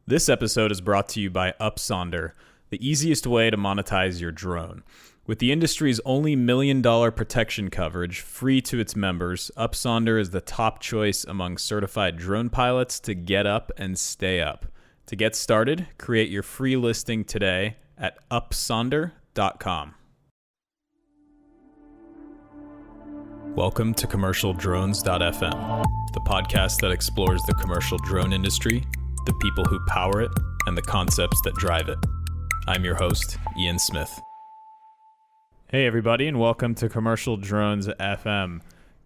This episode is brought to you by Optical, the easiest way to monetize your drone. With the industry's only $1 million protection coverage free to its members, Optical is the top choice among certified drone pilots to get up and stay up. To get started, create your free listing today at optical.com. Welcome to CommercialDrones.fm, the podcast that explores the commercial drone industry, the people who power it, and the concepts that drive it. I'm your host, Ian Smith. Hey everybody, and welcome to Commercial Drones FM.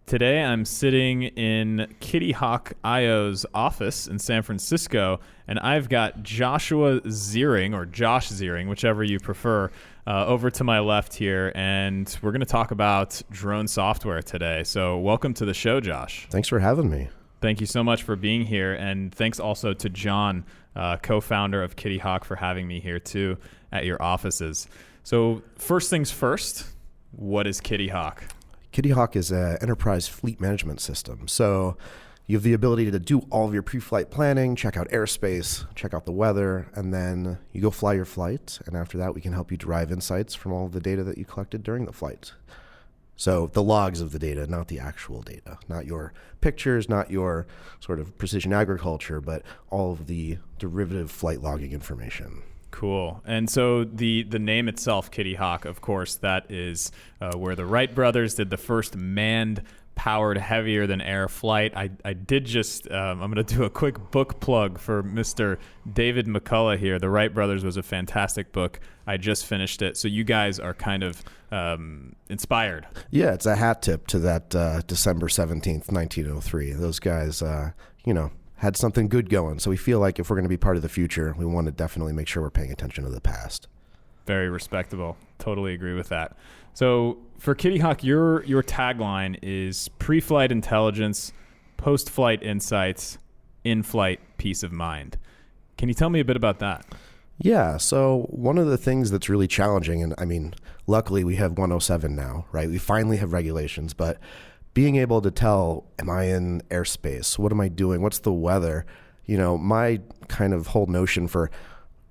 Today I'm sitting in Kitty Hawk IO's office in San Francisco, and I've got Joshua Ziering, or Josh Ziering, whichever you prefer, over to my left here, and we're going to talk about drone software today. So welcome to the show, Josh. Thanks for having me. Thank you so much for being here, and thanks also to Jon, co-founder of Kitty Hawk, for having me here too at your offices. So first things first, what is Kitty Hawk? Kitty Hawk is an enterprise fleet management system. So you have the ability to do all of your pre-flight planning, check out airspace, check out the weather, and then you go fly your flight. And after that, we can help you derive insights from all of the data that you collected during the flight. So the logs of the data, not the actual data, not your pictures, not your sort of precision agriculture, but all of the derivative flight logging information. Cool. And so the name itself, Kitty Hawk, of course, that is where the Wright brothers did the first manned powered heavier than air flight. I did just, I'm going to do a quick book plug for Mr. David McCullough here. The Wright brothers was a fantastic book. I just finished it. So you guys are kind of inspired. Yeah, it's a hat tip to that December 17th, 1903. Those guys, had something good going. So we feel like if we're going to be part of the future, we want to definitely make sure we're paying attention to the past. Very respectable. Totally agree with that. So for Kitty Hawk, your tagline is pre-flight intelligence, post-flight insights, in-flight peace of mind. Can you tell me a bit about that? Yeah, so one of the things that's really challenging, and I mean, luckily we have 107 now, right? We finally have regulations, but being able to tell, am I in airspace? What am I doing? What's the weather? My kind of whole notion for,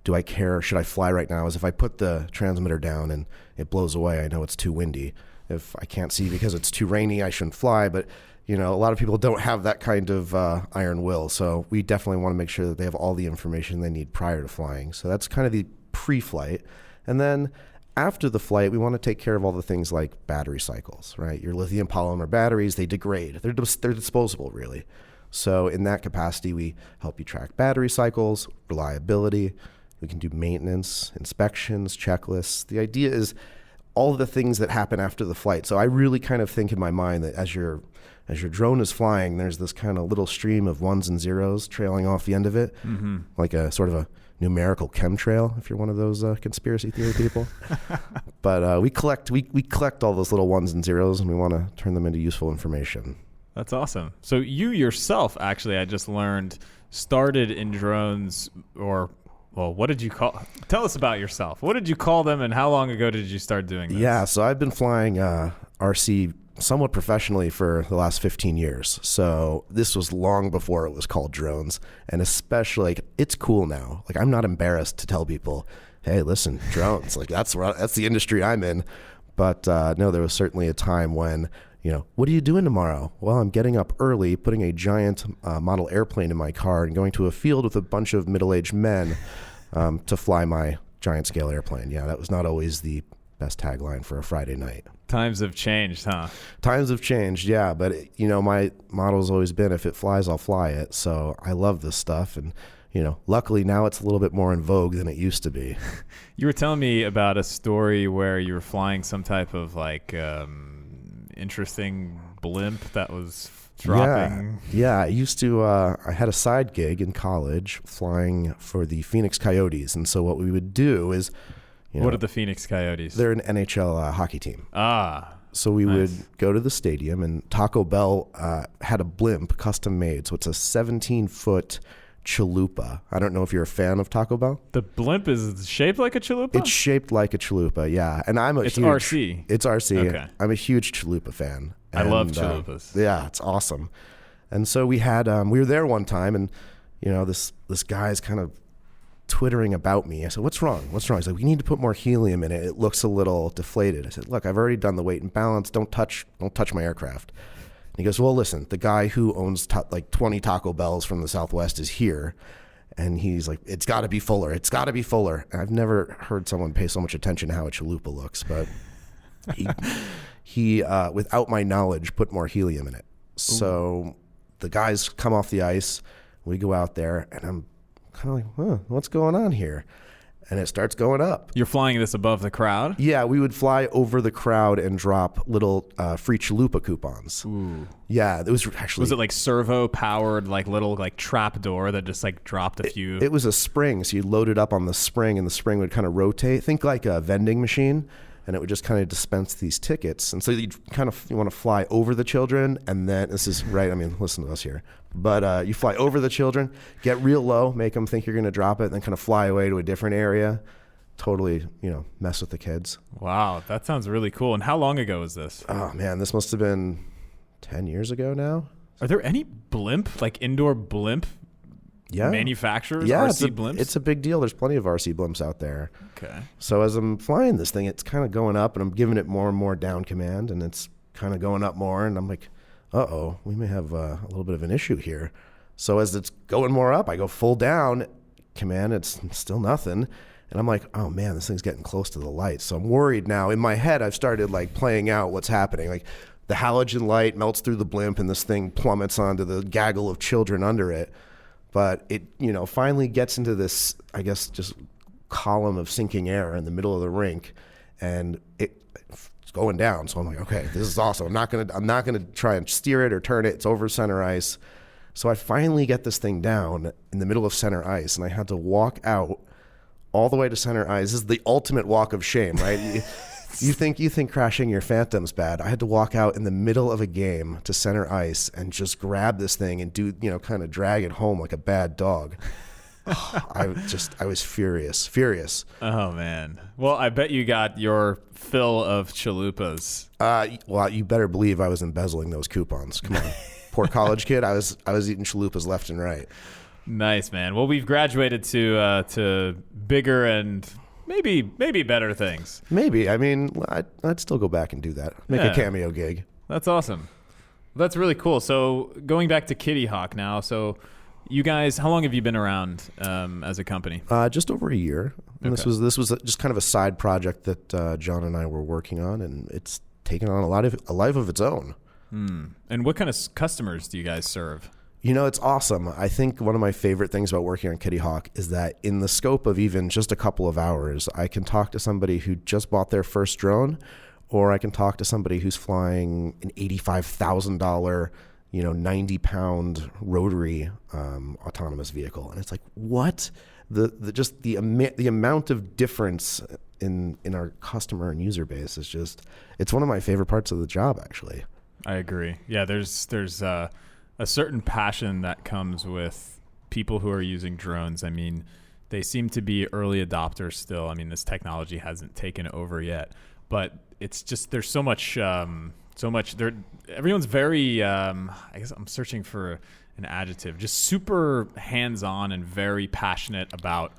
do I care? Should I fly right now? Is if I put the transmitter down and it blows away, I know it's too windy. If I can't see because it's too rainy, I shouldn't fly. But, a lot of people don't have that kind of iron will. So we definitely want to make sure that they have all the information they need prior to flying. So that's kind of the pre-flight. And then after the flight, we want to take care of all the things like battery cycles, right? Your lithium polymer batteries, they degrade. They're disposable, really. So in that capacity, we help you track battery cycles, reliability. We can do maintenance, inspections, checklists. The idea is all of the things that happen after the flight. So I really kind of think in my mind that as your drone is flying, there's this kind of little stream of ones and zeros trailing off the end of it, like a sort of a numerical chemtrail, if you're one of those conspiracy theory people. But we collect all those little ones and zeros, and we want to turn them into useful information. That's awesome. So you yourself, actually, I just learned, started in drones, or, well, what did you call? Tell us about yourself. What did you call them, and how long ago did you start doing this? Yeah, so I've been flying RC somewhat professionally for the last 15 years. So this was long before it was called drones. And especially, it's cool now. I'm not embarrassed to tell people, hey, listen, drones, that's the industry I'm in. But no, there was certainly a time when, what are you doing tomorrow? Well, I'm getting up early, putting a giant model airplane in my car and going to a field with a bunch of middle-aged men to fly my giant scale airplane. Yeah, that was not always the best tagline for a Friday night. Times have changed, huh? Times have changed, yeah. But, my model's always been, if it flies, I'll fly it. So I love this stuff. And, luckily now it's a little bit more in vogue than it used to be. You were telling me about a story where you were flying some type of, interesting blimp that was dropping. Yeah. I used to, I had a side gig in college flying for the Phoenix Coyotes. And so what we would do is, what are the Phoenix Coyotes? They're an NHL hockey team. So we nice. would go to the stadium, and Taco Bell had a blimp custom made. So it's a 17-foot chalupa. I don't know if you're a fan of Taco Bell. The blimp is shaped like a chalupa? It's shaped like a chalupa, yeah. And It's RC. It's RC. Okay. I'm a huge chalupa fan. I love chalupas. Yeah, it's awesome. And so we had we were there one time, and this guy's kind of twittering about me. I said, what's wrong? What's wrong? He's like, we need to put more helium in it. It looks a little deflated. I said, look, I've already done the weight and balance. Don't touch my aircraft. And he goes, well, listen, the guy who owns like 20 Taco Bells from the Southwest is here. And he's like, it's got to be fuller. It's got to be fuller. And I've never heard someone pay so much attention to how a chalupa looks, but he without my knowledge, put more helium in it. So the guys come off the ice. We go out there, and I'm kind of like, what's going on here? And it starts going up. You're flying this above the crowd? Yeah, we would fly over the crowd and drop little free chalupa coupons. Ooh. Yeah, it was actually... Was it like servo-powered, like little like trap door that just like dropped a few? It was a spring, so you load it up on the spring, and the spring would kind of rotate. Think like a vending machine, and it would just kind of dispense these tickets. And so you want to fly over the children, and then, this is right, I mean, listen to us here. But you fly over the children, get real low, make them think you're going to drop it, and then kind of fly away to a different area. Totally, mess with the kids. Wow, that sounds really cool. And how long ago was this? Oh, man, this must have been 10 years ago now. Are there any blimp, like indoor blimp manufacturers, RC blimps? It's a big deal. There's plenty of RC blimps out there. Okay. So as I'm flying this thing, it's kind of going up, and I'm giving it more and more down command, and it's kind of going up more, and I'm like, we may have a little bit of an issue here. So as it's going more up, I go full down command. It's still nothing. And I'm like, oh man, this thing's getting close to the light. So I'm worried now. In my head, I've started like playing out what's happening. Like the halogen light melts through the blimp and this thing plummets onto the gaggle of children under it. But it, finally gets into this, I guess, just column of sinking air in the middle of the rink, and it's going down. So I'm like, okay, this is awesome. I'm not gonna try and steer it or turn it. It's over center ice. So I finally get this thing down in the middle of center ice, and I had to walk out all the way to center ice. This is the ultimate walk of shame, right? You think crashing your Phantom's bad. I had to walk out in the middle of a game to center ice and just grab this thing and do, kind of drag it home like a bad dog. I was furious. Oh man. Well, I bet you got your fill of chalupas. Well, you better believe I was embezzling those coupons. Come on. Poor college kid. I was eating chalupas left and right. Nice, man. Well, we've graduated to bigger and maybe better things. Maybe. I mean, I'd still go back and do that. Make a cameo gig. That's awesome. That's really cool. So going back to Kitty Hawk now. So you guys, how long have you been around as a company? Just over a year. And Okay. This was just kind of a side project that John and I were working on, and it's taken on a life of its own. And what kind of customers do you guys serve? It's awesome. I think one of my favorite things about working on Kitty Hawk is that in the scope of even just a couple of hours, I can talk to somebody who just bought their first drone, or I can talk to somebody who's flying an $85,000, 90-pound rotary autonomous vehicle. And it's like, what? The amount of difference in our customer and user base is it's one of my favorite parts of the job, actually. I agree. Yeah, there's a certain passion that comes with people who are using drones. I mean, they seem to be early adopters still. I mean, this technology hasn't taken over yet, but it's just, there's so much everyone's very, I guess I'm searching for an adjective, just super hands-on and very passionate about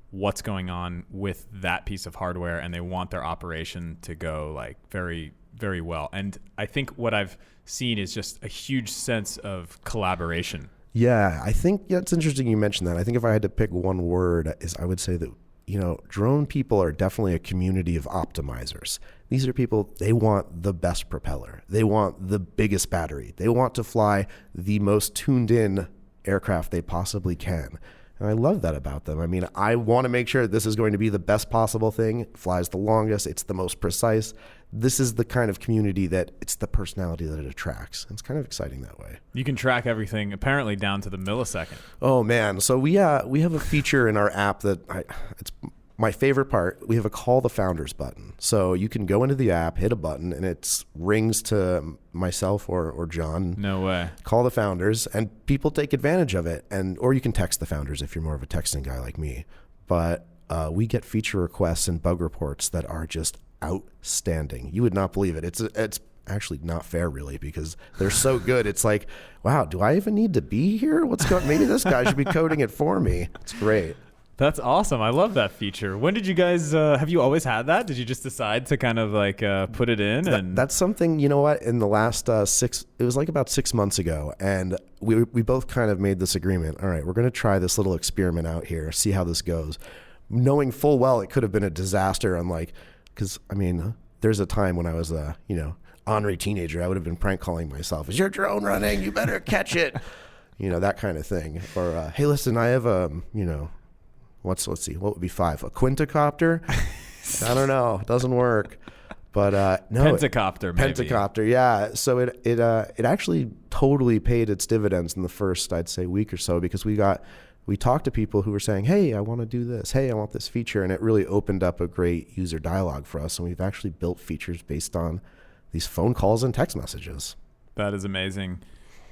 what's going on with that piece of hardware. And they want their operation to go like very, very well. And I think what I've seen is just a huge sense of collaboration. Yeah, I think it's interesting you mentioned that. I think if I had to pick one word, I would say that, drone people are definitely a community of optimizers. These are people, they want the best propeller. They want the biggest battery. They want to fly the most tuned in aircraft they possibly can. And I love that about them. I mean, I want to make sure this is going to be the best possible thing. It flies the longest. It's the most precise. This is the kind of community that it's the personality that it attracts. It's kind of exciting that way. You can track everything apparently down to the millisecond. Oh man. So we have a feature in our app that it's my favorite part. We have a call the founders button. So you can go into the app, hit a button, and it rings to myself or John. No way. Call the founders, and people take advantage of it. Or you can text the founders if you're more of a texting guy like me. But we get feature requests and bug reports that are just outstanding. You would not believe it. It's actually not fair, really, because they're so good. It's like, wow, do I even need to be here? Maybe this guy should be coding it for me. It's great. That's awesome. I love that feature. When did you guys, have you always had that? Did you just decide to kind of like put it in? That's something, you know what, in the last it was like about 6 months ago. And we both kind of made this agreement. All right, we're going to try this little experiment out here, see how this goes. Knowing full well it could have been a disaster. Because, I mean, there's a time when I was a, ornery teenager, I would have been prank calling myself. Is your drone running? You better catch it. That kind of thing. Or, hey, listen, I have let's see, what would be 5? A quintacopter? I don't know. It doesn't work. But no. Pentacopter, maybe. Pentacopter, yeah. So it actually totally paid its dividends in the first, I'd say, week or so, because we talked to people who were saying, hey, I want to do this. Hey, I want this feature. And it really opened up a great user dialogue for us. And we've actually built features based on these phone calls and text messages. That is amazing.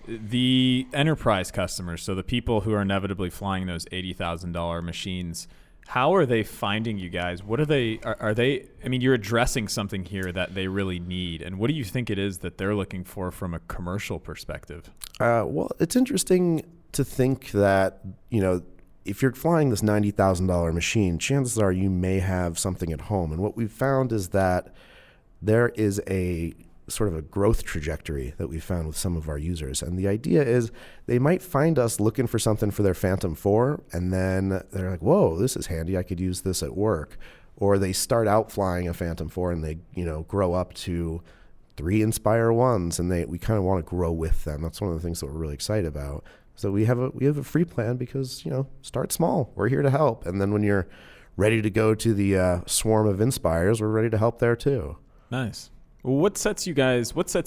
The enterprise customers, so the people who are inevitably flying those $80,000 machines, how are they finding you guys? What are they, I mean, you're addressing something here that they really need. And what do you think it is that they're looking for from a commercial perspective? Well, it's interesting to think that, if you're flying this $90,000 machine, chances are you may have something at home. And what we've found is that there is a sort of a growth trajectory that we found with some of our users. And the idea is they might find us looking for something for their Phantom 4, and then they're like, whoa, this is handy. I could use this at work. Or they start out flying a Phantom 4 and they, grow up to 3 Inspire 1s, and we kind of want to grow with them. That's one of the things that we're really excited about. So we have a free plan because, start small. We're here to help. And then when you're ready to go to the swarm of Inspires, we're ready to help there too. Nice. Well, what sets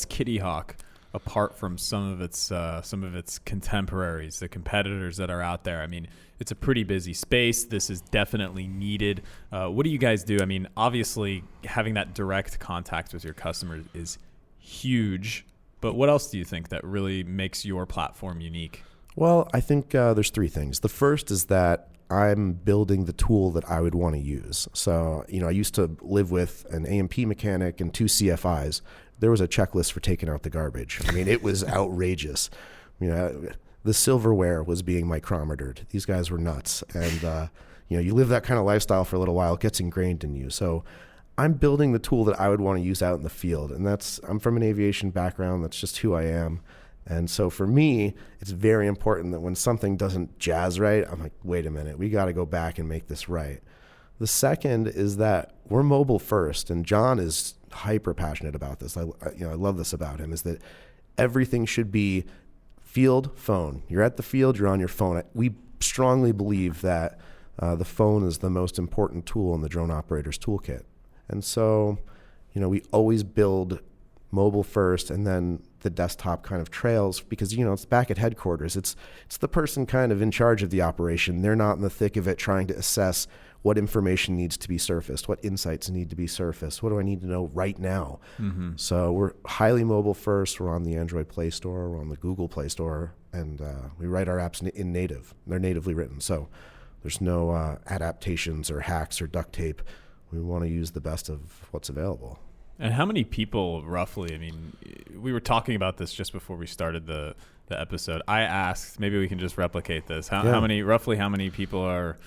Kitty Hawk apart from some of its contemporaries, the competitors that are out there? I mean, it's a pretty busy space. This is definitely needed. What do you guys do? I mean, obviously, having that direct contact with your customers is huge. But what else do you think that really makes your platform unique? Well, I think there's 3 things. The first is that I'm building the tool that I would want to use. So, I used to live with an AMP mechanic and 2 CFIs. There was a checklist for taking out the garbage. I mean, it was outrageous. The silverware was being micrometered. These guys were nuts. And, you live that kind of lifestyle for a little while, it gets ingrained in you. So I'm building the tool that I would want to use out in the field. And I'm from an aviation background. That's just who I am. And so for me, it's very important that when something doesn't jazz right, I'm like, wait a minute, we got to go back and make this right. The second is that we're mobile first, and Jon is hyper passionate about this. I love this about him, is that everything should be field, phone. You're at the field, you're on your phone. We strongly believe that the phone is the most important tool in the drone operator's toolkit. And so, we always build mobile first, and then the desktop kind of trails, because it's back at headquarters. It's the person kind of in charge of the operation. They're not in the thick of it trying to assess what information needs to be surfaced, what insights need to be surfaced, what do I need to know right now. Mm-hmm. So we're highly mobile first. We're on the Android Play Store, we're on the Google Play Store, and we write our apps in native. They're natively written, so there's no adaptations or hacks or duct tape. We want to use the best of what's available. And how many people, roughly? I mean, we were talking about this just before we started the episode. I asked, maybe we can just replicate this. How many people are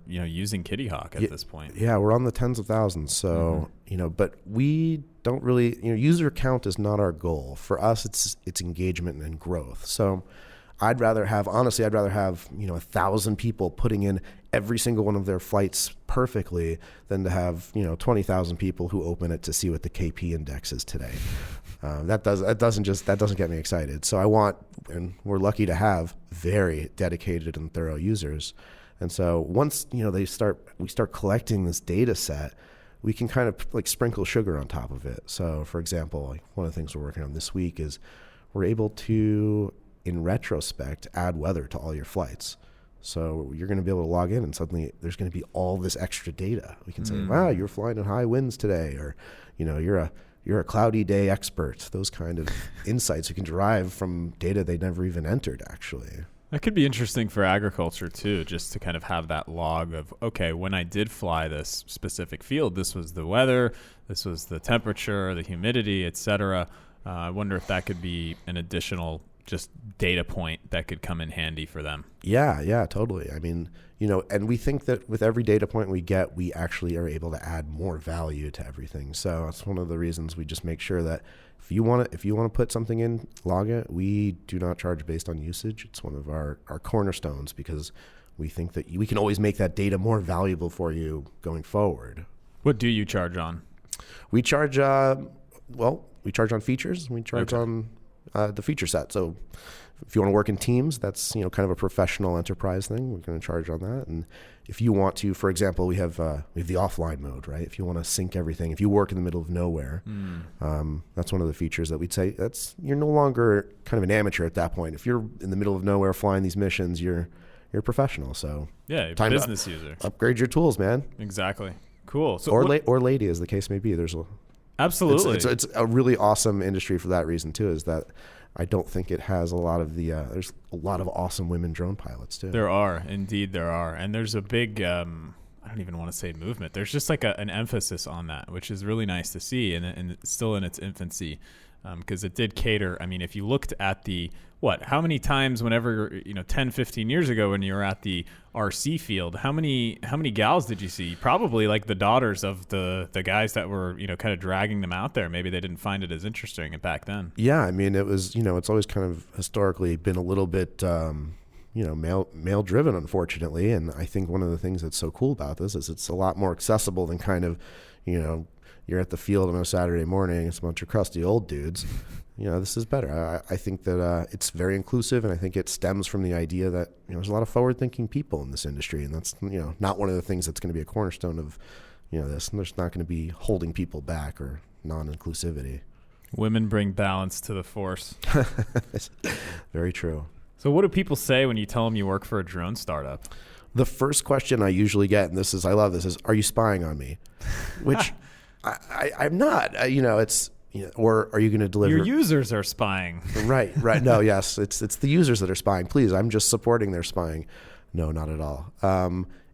using Kitty Hawk at this point? Yeah, we're on the tens of thousands. So but we don't really user count is not our goal. For us, it's engagement and growth. So I'd rather have 1,000 people putting in every single one of their flights perfectly than to have 20,000 people who open it to see what the KP index is today. That doesn't get me excited. So I want, and we're lucky to have very dedicated and thorough users. And so once we start collecting this data set, we can kind of like sprinkle sugar on top of it. So for example, like one of the things we're working on this week is we're able to, in retrospect, add weather to all your flights. So you're going to be able to log in and suddenly there's going to be all this extra data. We can say, wow, you're flying in high winds today, or you're a cloudy day expert. Those kind of insights you can derive from data they never even entered, actually. That could be interesting for agriculture too, just to kind of have that log of, okay, when I did fly this specific field, this was the weather, this was the temperature, the humidity, et cetera. I wonder if that could be an additional just data point that could come in handy for them. Yeah, totally. I mean, and we think that with every data point we get, we actually are able to add more value to everything. So that's one of the reasons we just make sure that if you want to put something in, log it. We do not charge based on usage. It's one of our cornerstones because we think that we can always make that data more valuable for you going forward. What do you charge on? We charge, we charge on features. We charge on the feature set. So if you want to work in teams, that's kind of a professional enterprise thing. We're going to charge on that. And if you want to, for example, we have the offline mode, right? If you want to sync everything, if you work in the middle of nowhere, that's one of the features that we'd say you're no longer kind of an amateur at that point. If you're in the middle of nowhere flying these missions, you're a professional. So yeah, time business user. Upgrade your tools, man. Exactly. Cool. So or lady, as the case may be. Absolutely. It's a really awesome industry for that reason too. Is that I don't think it has a lot of there's a lot of awesome women drone pilots too. There are, and there's a big I don't even want to say movement. There's just like an emphasis on that, which is really nice to see, and it's still in its infancy, because it did cater. I mean, if you looked at how many times whenever 10, 15 years ago when you were at the RC field, how many gals did you see? Probably like the daughters of the guys that were kind of dragging them out there. Maybe they didn't find it as interesting back then. Yeah, I mean, it was it's always kind of historically been a little bit male driven, unfortunately. And I think one of the things that's so cool about this is it's a lot more accessible than kind of you're at the field on a Saturday morning, it's a bunch of crusty old dudes. This is better. I think that it's very inclusive, and I think it stems from the idea that there's a lot of forward-thinking people in this industry, and that's not one of the things that's going to be a cornerstone of this. And there's not going to be holding people back or non-inclusivity. Women bring balance to the force. Very true. So what do people say when you tell them you work for a drone startup? The first question I usually get, and I love this, is, "Are you spying on me?" Which I'm not. It's. Or are you going to deliver? Your users are spying. Right. No, yes. It's the users that are spying. Please, I'm just supporting their spying. No, not at all. Are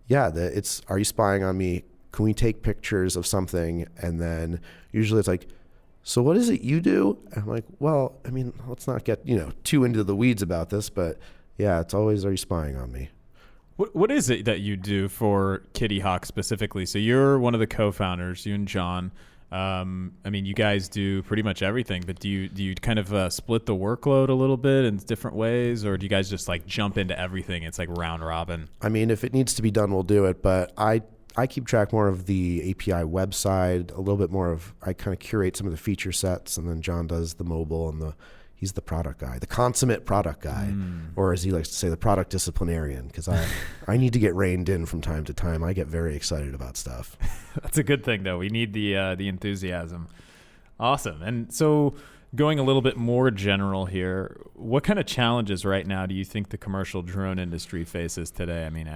you spying on me? Can we take pictures of something? And then usually it's like, so what is it you do? And I'm like, well, I mean, let's not get, too into the weeds about this, but yeah, it's always, are you spying on me? What is it that you do for Kitty Hawk specifically? So you're one of the co-founders, you and Jon. I mean, you guys do pretty much everything, but do you kind of split the workload a little bit in different ways, or do you guys just like jump into everything? It's like round robin. I mean, if it needs to be done, we'll do it. But I keep track more of the API website, a little bit more of, I kind of curate some of the feature sets, and then Jon does the mobile and he's the product guy, the consummate product guy, or as he likes to say, the product disciplinarian, because I need to get reined in from time to time. I get very excited about stuff. That's a good thing, though. We need the enthusiasm. Awesome. And so going a little bit more general here, what kind of challenges right now do you think the commercial drone industry faces today? I mean,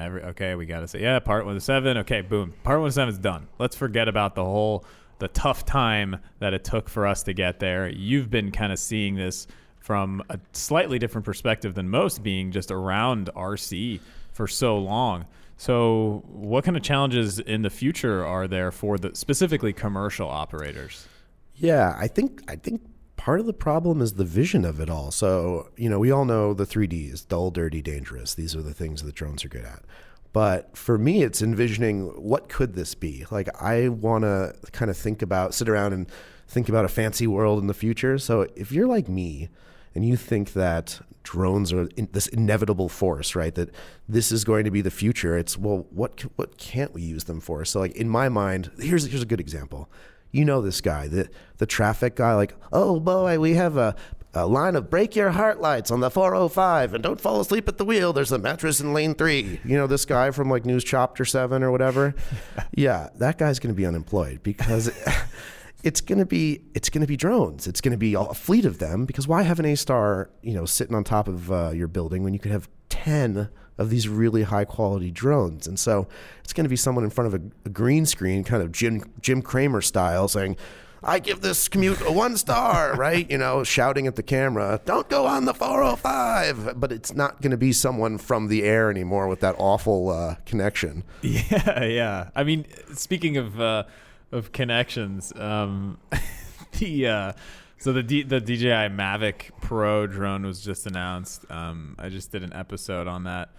we got to say, Part 107. Okay, boom. Part 107 is done. Let's forget about the tough time that it took for us to get there. You've been kind of seeing this from a slightly different perspective than most, being just around RC for so long. So what kind of challenges in the future are there for the specifically commercial operators? Yeah, I think part of the problem is the vision of it all. So, we all know the 3Ds, dull, dirty, dangerous. These are the things that drones are good at. But for me, it's envisioning, what could this be? Like, I want to kind of sit around and think about a fancy world in the future. So if you're like me and you think that drones are this inevitable force, right, that this is going to be the future, it's, well, what can't we use them for? So like in my mind, here's a good example. This guy, the traffic guy, like, oh boy, we have a line of break your heart lights on the 405 and don't fall asleep at the wheel. There's a mattress in lane 3. This guy from like News Chapter 7 or whatever. Yeah, that guy's going to be unemployed because it's going to be drones. It's going to be a fleet of them, because why have an A-Star, sitting on top of your building when you could have 10 of these really high quality drones? And so it's going to be someone in front of a green screen, kind of Jim Cramer style, saying, I give this commute a 1 star, right? Shouting at the camera, don't go on the 405. But it's not going to be someone from the air anymore with that awful connection. Yeah. I mean, speaking of connections, So the DJI Mavic Pro drone was just announced. I just did an episode on that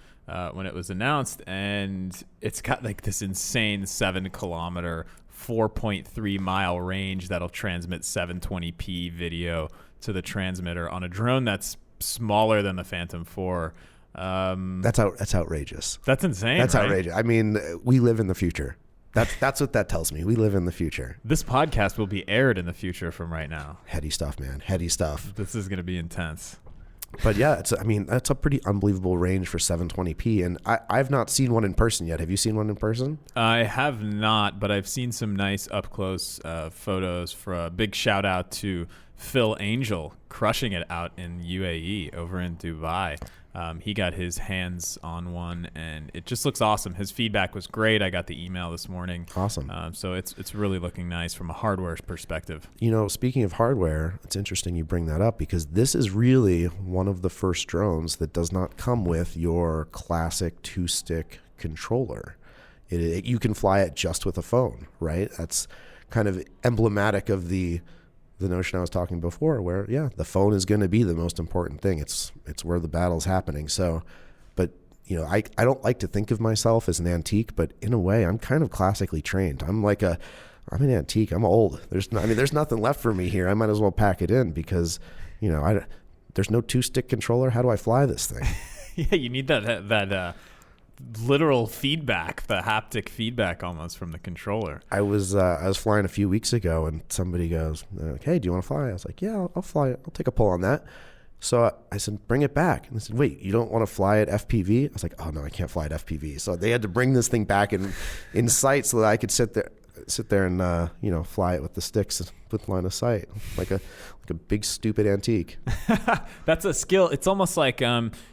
when it was announced, and it's got like this insane 7-kilometer, 4.3 mile range that'll transmit 720p video to the transmitter on a drone that's smaller than the Phantom 4. That's outrageous. That's insane. That's right? outrageous. I mean, we live in the future. That's what that tells me. We live in the future. This podcast will be aired in the future from right now. Heady stuff, man. Heady stuff. This is going to be intense. But yeah, that's a pretty unbelievable range for 720p. And I've not seen one in person yet. Have you seen one in person? I have not, but I've seen some nice up close photos. For a big shout out to Phil Angel, crushing it out in UAE over in Dubai. He got his hands on one, and it just looks awesome. His feedback was great. I got the email this morning. Awesome. So it's really looking nice from a hardware perspective. You know, speaking of hardware, it's interesting you bring that up because this is really one of the first drones that does not come with your classic 2-stick controller. You can fly it just with a phone, right? That's kind of emblematic of the notion I was talking before where, yeah, the phone is going to be the most important thing. It's where the battle's happening. So, but, you know, I don't like to think of myself as an antique, but in a way, I'm kind of classically trained. I'm an antique. I'm old. There's nothing left for me here. I might as well pack it in because, you know, there's no 2-stick controller. How do I fly this thing? Yeah, you need that literal feedback, the haptic feedback almost from the controller. I was flying a few weeks ago, and somebody goes, "Hey, do you want to fly?" I was like, "Yeah, I'll fly it. I'll take a pull on that." So I said, "Bring it back." And they said, "Wait, you don't want to fly at FPV?" I was like, "Oh no, I can't fly at FPV." So they had to bring this thing back in sight so that I could sit there and you know, fly it with the sticks with line of sight, like a big stupid antique. That's a skill. It's almost like you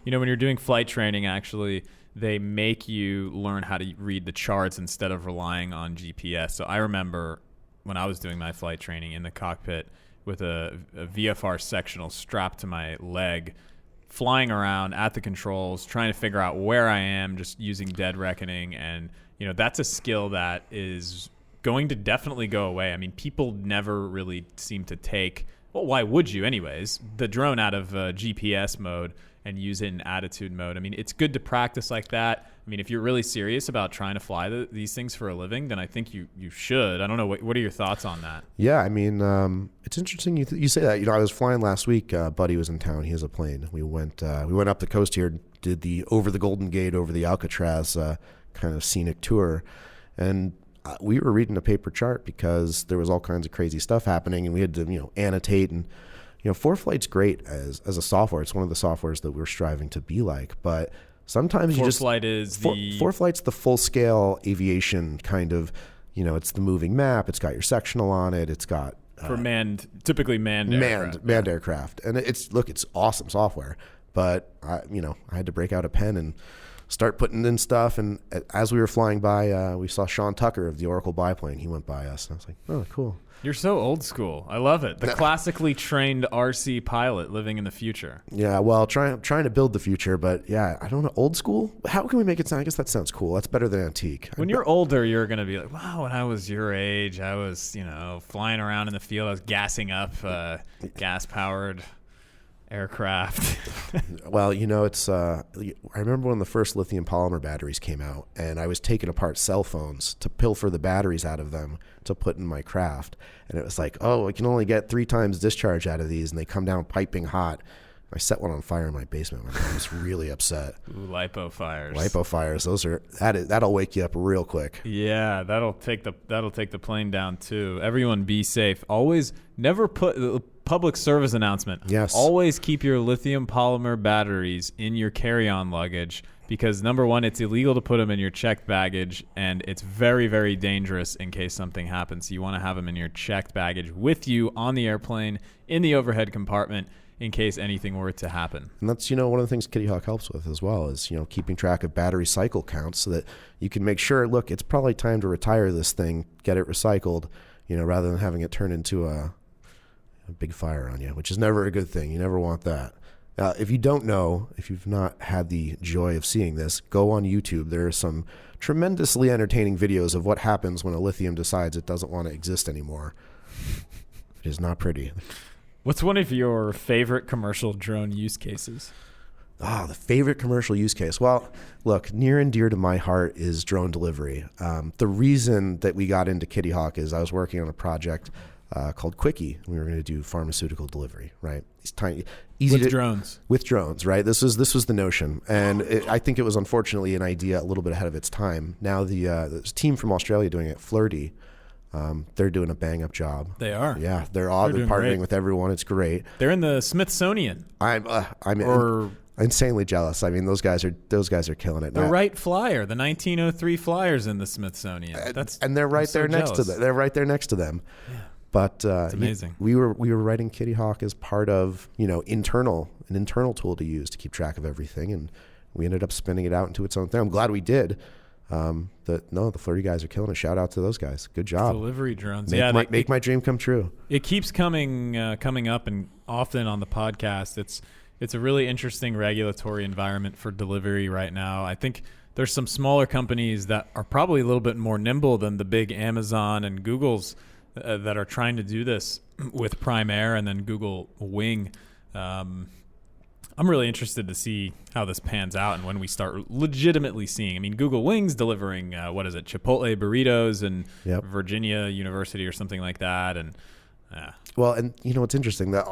know, when you're doing flight training, actually, they make you learn how to read the charts instead of relying on GPS. So I remember when I was doing my flight training in the cockpit with a VFR sectional strapped to my leg, flying around at the controls, trying to figure out where I am, just using dead reckoning. And, you know, that's a skill that is going to definitely go away. I mean, people never really seem to take, well, why would you anyways, the drone out of GPS mode and use it in attitude mode. I mean, it's good to practice like that. I mean, if you're really serious about trying to fly these things for a living, then I think you should. I don't know. What are your thoughts on that? Yeah, I mean, it's interesting you say that. You know, I was flying last week. Buddy was in town. He has a plane. We went up the coast here, did the over the Golden Gate, over the Alcatraz kind of scenic tour. And we were reading a paper chart because there was all kinds of crazy stuff happening, and we had to, you know, annotate. And you know, ForeFlight's great as a software. It's one of the softwares that we're striving to be like. But sometimes ForeFlight's the full scale aviation kind of, you know, it's the moving map. It's got your sectional on it. It's got for typically manned aircraft. And it's awesome software. But I had to break out a pen and start putting in stuff. And as we were flying by, we saw Sean Tucker of the Oracle biplane. He went by us. And I was like, oh, cool. You're so old school. I love it. The classically trained RC pilot living in the future. Yeah, well, trying to build the future, but yeah, I don't know. Old school? How can we make it sound? I guess that sounds cool. That's better than antique. When you're older, you're going to be like, wow, when I was your age, I was, you know, flying around in the field. I was gassing up gas-powered aircraft. Well, you know, it's I remember when the first lithium polymer batteries came out, and I was taking apart cell phones to pilfer the batteries out of them to put in my craft, and it was like, oh, I can only get 3 times discharge out of these, and they come down piping hot. I set one on fire in my basement. My mom was really upset. Ooh, lipo fires. That'll wake you up real quick. Yeah, that'll take the plane down too. Everyone be safe. Always never put public service announcement. Yes. Always keep your lithium polymer batteries in your carry-on luggage because number one, it's illegal to put them in your checked baggage, and it's very, very dangerous in case something happens. So you want to have them in your checked baggage with you on the airplane in the overhead compartment in case anything were to happen. And that's, you know, one of the things Kitty Hawk helps with as well is, you know, keeping track of battery cycle counts so that you can make sure, look, it's probably time to retire this thing, get it recycled, you know, rather than having it turn into a big fire on you, which is never a good thing. You never want that. If you don't know, if you've not had the joy of seeing this, go on YouTube. There are some tremendously entertaining videos of what happens when a lithium decides it doesn't want to exist anymore. It is not pretty. What's one of your favorite commercial drone use cases? The favorite commercial use case. Well, look, near and dear to my heart is drone delivery. The reason that we got into Kitty Hawk is I was working on a project called Quickie. We were going to do pharmaceutical delivery, right? These tiny, easy with drones. With drones, right? This was the notion, and I think it was unfortunately an idea a little bit ahead of its time. Now the team from Australia doing it, Flirty, they're doing a bang up job. They are. Yeah, they're partnering great with everyone. It's great. They're in the Smithsonian. I'm insanely jealous. I mean, those guys are killing it. The Wright Flyer, the 1903 Flyers in the Smithsonian. And they're right there next to them. They're right there next to them. Yeah. But it's amazing. We were writing Kitty Hawk as part of an internal tool to use to keep track of everything, and we ended up spinning it out into its own thing. I'm glad we did. The Flirty guys are killing it. Shout out to those guys. Good job. Delivery drones. Make my dream come true. It keeps coming up, and often on the podcast. It's a really interesting regulatory environment for delivery right now. I think there's some smaller companies that are probably a little bit more nimble than the big Amazon and Googles that are trying to do this with Prime Air and then Google Wing. I'm really interested to see how this pans out and when we start legitimately seeing. I mean, Google Wing's delivering, Chipotle burritos in Virginia University or something like that. And well, and it's interesting that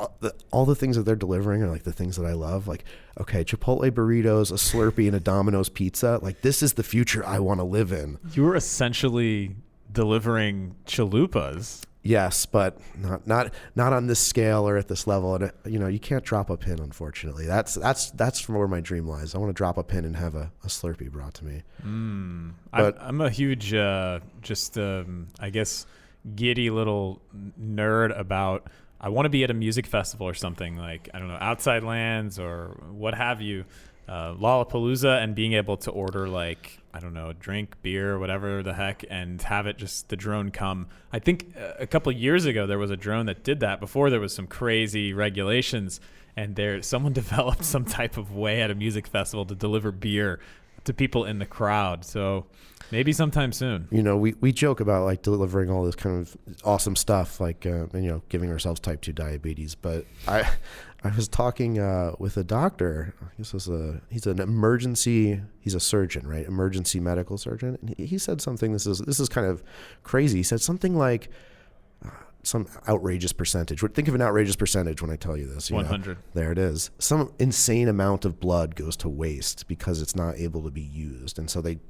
all the things that they're delivering are like the things that I love. Like, okay, Chipotle burritos, a Slurpee, and a Domino's pizza. Like, this is the future I want to live in. You were essentially delivering chalupas. Yes, but not on this scale or at this level. And you can't drop a pin, unfortunately. That's where my dream lies. I want to drop a pin and have a Slurpee brought to me. But I'm a huge, I guess, giddy little nerd about. I want to be at a music festival or something like, I don't know, Outside Lands or what have you, Lollapalooza, and being able to order like, I don't know, drink, beer, whatever the heck, and have it just the drone come. I think a couple of years ago there was a drone that did that before there was some crazy regulations, and someone developed some type of way at a music festival to deliver beer to people in the crowd. So maybe sometime soon. We joke about like delivering all this kind of awesome stuff, like giving ourselves type 2 diabetes. But I was talking with a doctor. I guess he's a surgeon, right? Emergency medical surgeon. And he said something. This is kind of crazy. He said something like some outrageous percentage. Think of an outrageous percentage when I tell you this. 100. There it is. Some insane amount of blood goes to waste because it's not able to be used. And so they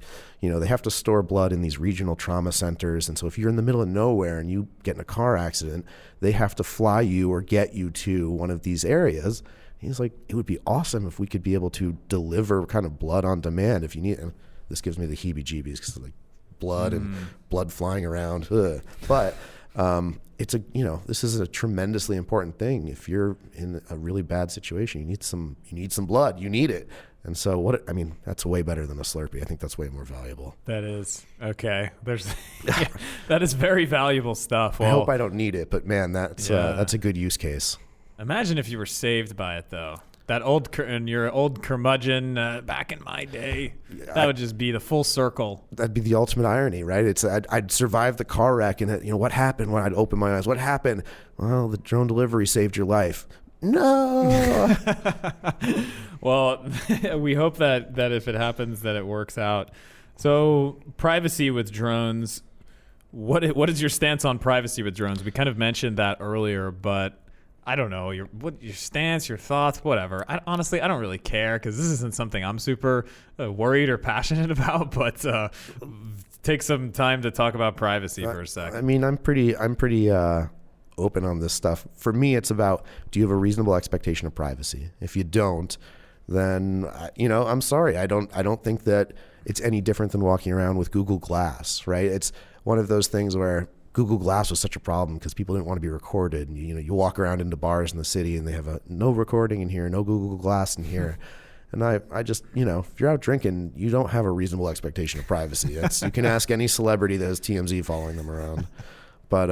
have to store blood in these regional trauma centers. And so if you're in the middle of nowhere and you get in a car accident, they have to fly you or get you to one of these areas. He's like, it would be awesome if we could be able to deliver kind of blood on demand if you need. And this gives me the heebie-jeebies because like blood and blood flying around. Ugh. But this is a tremendously important thing. If you're in a really bad situation, you need some blood. You need it. And so that's way better than a Slurpee. I think that's way more valuable. That is. Okay. That is very valuable stuff. Well, I hope I don't need it, but man, that's a good use case. Imagine if you were saved by it though. That your old curmudgeon back in my day, that would just be the full circle. That'd be the ultimate irony, right? I'd survived the car wreck, and what happened when I'd open my eyes? What happened? Well, the drone delivery saved your life. No. Well, we hope that if it happens, that it works out. So, privacy with drones. What is your stance on privacy with drones? We kind of mentioned that earlier, but I don't know your stance, your thoughts, whatever. Honestly, I don't really care because this isn't something I'm super worried or passionate about. But take some time to talk about privacy for a second. I mean, I'm pretty open on this stuff. For me, it's about, do you have a reasonable expectation of privacy? If you don't, then I'm sorry. I don't think that it's any different than walking around with Google Glass, right? It's one of those things where Google Glass was such a problem because people didn't want to be recorded. And, you walk around into bars in the city and they have no recording in here, no Google Glass in here. And I just, if you're out drinking, you don't have a reasonable expectation of privacy. You can ask any celebrity that has TMZ following them around. But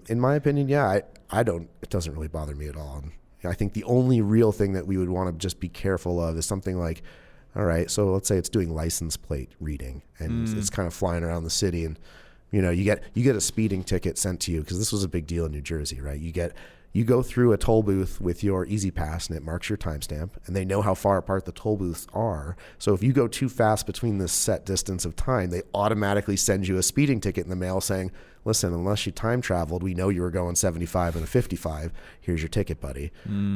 in my opinion, it doesn't really bother me at all. And I think the only real thing that we would want to just be careful of is something like, all right, so let's say it's doing license plate reading and it's kind of flying around the city, and you get a speeding ticket sent to you, because this was a big deal in New Jersey, right? You get You go through a toll booth with your Easy Pass and it marks your timestamp, and they know how far apart the toll booths are. So if you go too fast between this set distance of time, they automatically send you a speeding ticket in the mail saying, listen, unless you time traveled, we know you were going 75 and a 55. Here's your ticket, buddy.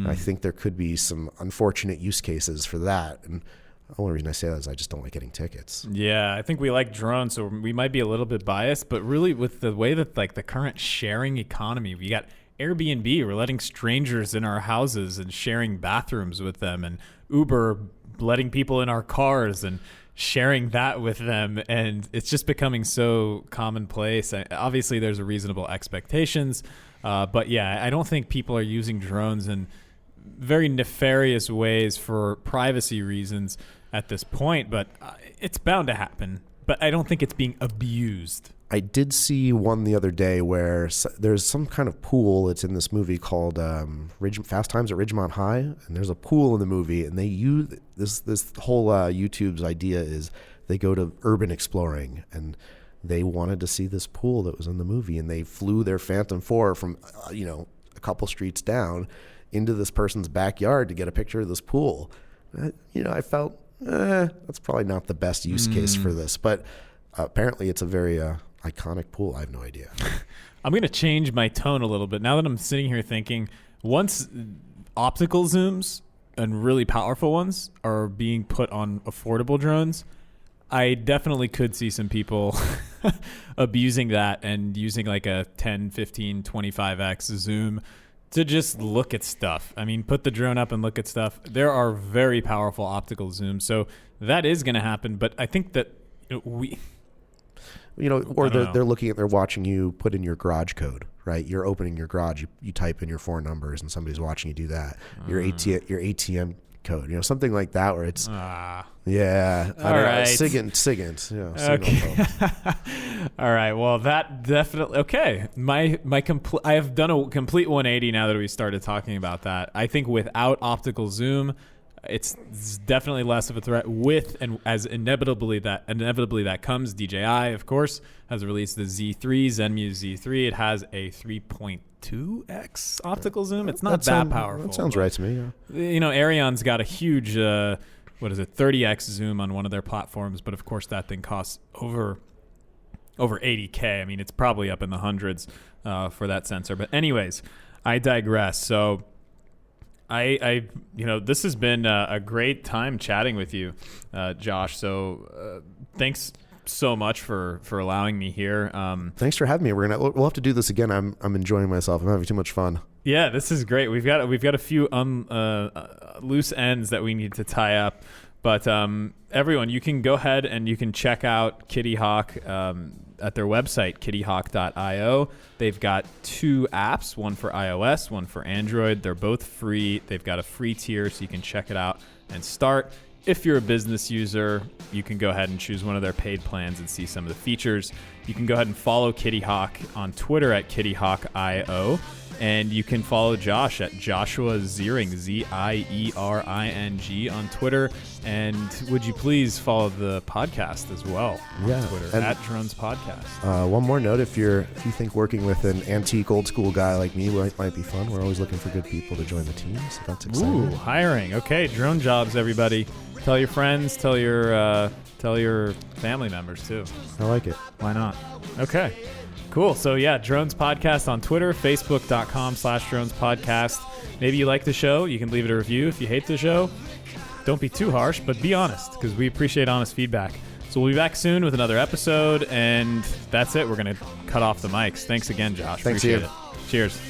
I think there could be some unfortunate use cases for that. And the only reason I say that is I just don't like getting tickets. Yeah, I think we like drones, so we might be a little bit biased, but really with the way that like the current sharing economy, we got Airbnb, we're letting strangers in our houses and sharing bathrooms with them, and Uber letting people in our cars and sharing that with them, and it's just becoming so commonplace. Obviously there's a reasonable expectations, but yeah, I don't think people are using drones in very nefarious ways for privacy reasons at this point, but it's bound to happen. But I don't think it's being abused. I did see one the other day where there's some kind of pool. It's in this movie called Fast Times at Ridgemont High, and there's a pool in the movie, and they use this whole YouTube's idea is they go to urban exploring, and they wanted to see this pool that was in the movie, and they flew their Phantom 4 from a couple streets down into this person's backyard to get a picture of this pool. I felt that's probably not the best use case for this, but apparently it's a very iconic pool. I have no idea. I'm going to change my tone a little bit now that I'm sitting here thinking, once optical zooms and really powerful ones are being put on affordable drones, I definitely could see some people abusing that and using like a 10, 15, 25x zoom to just look at stuff. I mean, put the drone up and look at stuff. There are very powerful optical zooms, so that is going to happen. But I think that they're watching you put in your garage code, right? You're opening your garage, you type in your 4 numbers, and somebody's watching you do that. Your ATM code, something like that, where it's SIGINT. All right, well, that definitely okay. I have done a complete 180 now that we started talking about that. I think without optical zoom, it's definitely less of a threat. With and as inevitably that comes, DJI, of course, has released the Z3, Zenmuse Z3. It has a 3.2x optical zoom. It's not that powerful. That sounds right to me. Yeah. Aerion's got a huge 30x zoom on one of their platforms, but of course that thing costs over 80K. I mean, it's probably up in the hundreds for that sensor. But anyways, I digress. So this has been a great time chatting with you, Josh. So thanks so much for allowing me here. Thanks for having me. We'll have to do this again. I'm enjoying myself. I'm having too much fun. Yeah, this is great. We've got a few loose ends that we need to tie up. But everyone, you can go ahead and you can check out Kitty Hawk at their website, kittyhawk.io. They've got 2 apps, one for iOS, one for Android. They're both free. They've got a free tier, so you can check it out and start. If you're a business user, you can go ahead and choose one of their paid plans and see some of the features. You can go ahead and follow Kitty Hawk on Twitter at kittyhawk.io. And you can follow Josh at Joshua Ziering, Ziering on Twitter. And would you please follow the podcast as well on Twitter at Drones Podcast. One more note: if you think working with an antique old school guy like me might be fun, we're always looking for good people to join the team. So that's exciting. Ooh, hiring. Okay, drone jobs, everybody. Tell your friends. Tell your family members too. I like it. Why not? Okay. Cool. So yeah, Drones Podcast on Twitter, facebook.com/Drones Podcast. Maybe you like the show. You can leave it a review. If you hate the show, don't be too harsh, but be honest, because we appreciate honest feedback. So we'll be back soon with another episode, and that's it. We're going to cut off the mics. Thanks again, Josh. Thanks appreciate you. it. Cheers.